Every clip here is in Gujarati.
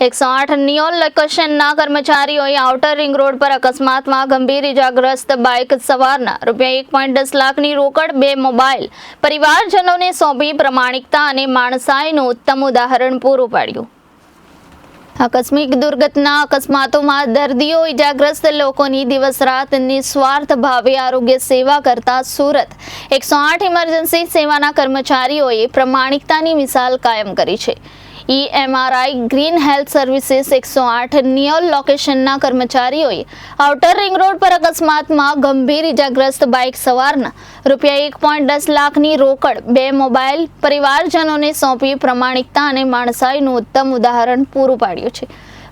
108 નિયોલ લોકેશનના કર્મચારીઓએ આઉટર રિંગ રોડ પર અકસ્માતમાં ગંભીર ઇજાગ્રસ્ત બાઇક સવારના ₹1.10 લાખની રોકડ, 2 મોબાઈલ પરિવારજનોને સોંપી પ્રમાણિકતા અને માણસાઈનું ઉત્તમ ઉદાહરણ પૂરું પાડ્યું. આકસ્મિક દુર્ઘટના અકસ્માતોમાં દર્દીઓ, ઇજાગ્રસ્ત લોકોની દિવસ રાત નિસ્વાર્થ ભાવે આરોગ્ય સેવા કરતા સુરત 108 ઇમરજન્સી સેવાના કર્મચારીઓએ પ્રમાણિકતાની મિસાલ કાયમ કરી છે. EMRI green health services 108 Niyol લોકેશનના કર્મચારીઓએ આઉટર રિંગ રોડ પર અકસ્માતમાં ગંભીર ઇજાગ્રસ્ત બાઇક સવારના ₹1.10 લાખની રોકડ, 2 મોબાઈલ પરિવારજનોને સોંપી પ્રમાણિકતા અને માણસાઈનું ઉત્તમ ઉદાહરણ પૂરું પાડ્યું છે.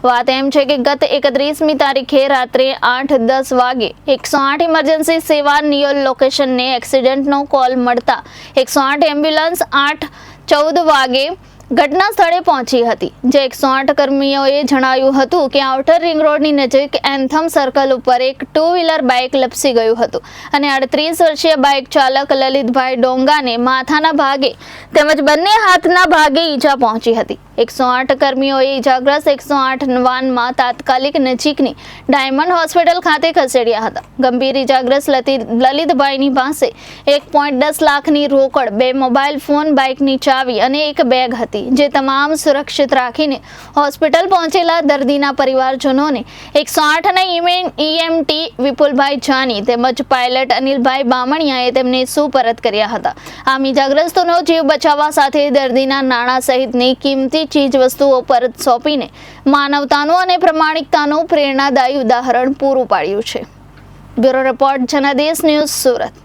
વાત એમ છે કે ગત 31મી તારીખે રાત્રે 8:10 વાગે 108 ઇમરજન્સી સેવા નિયોલ લોકેશનને એક્સિડન્ટનો કોલ મળતા 108 એમ્બ્યુલન્સ 8:14 વાગે ઘટના સ્થળે પહોંચી હતી. જે 108 કર્મીઓએ જણાવ્યું હતું કે આઉટર રિંગ રોડની નજીક એન્થમ સર્કલ ઉપર એક 2 વ્હીલર બાઇક લપસી ગયું હતું અને 38 વર્ષીય બાઇક ચાલક લલિતભાઈ ડોંગાને માથાના ભાગે તેમજ બંને હાથના ભાગે ઈજા પહોંચી હતી. 108 કર્મીઓએ ઈજાગ્રસ્ત 108 વાનમાં તાત્કાલિક નજીકની ડાયમંડ હોસ્પિટલ ખાતે ખસેડ્યા હતા. ગંભીર ઈજાગ્રસ્ત લલિતભાઈની પાસે 1.10 લાખની રોકડ, 2 મોબાઈલ ફોન, બાઇકની ચાવી અને એક બેગ હતી, જે તમામ સુરક્ષિત રાખીને હોસ્પિટલ પહોંચેલા દર્દીના પરિવારજનોને 108ના EMT વિપુલભાઈ જાની તેમજ પાયલટ અનિલભાઈ બામણિયાએ તેમને સુપરત કર્યા હતા. આમ ઈજાગ્રસ્તોનો જીવ બચાવવા સાથે દર્દીના નાણાં સહિતની કિંમતી ચીજ વસ્તુઓ પરત સોંપીને માનવતાનું અને પ્રમાણિકતાનું પ્રેરણાદાયી ઉદાહરણ પૂરું પાડ્યું છે. Bureau report, Janadesh news, Surat.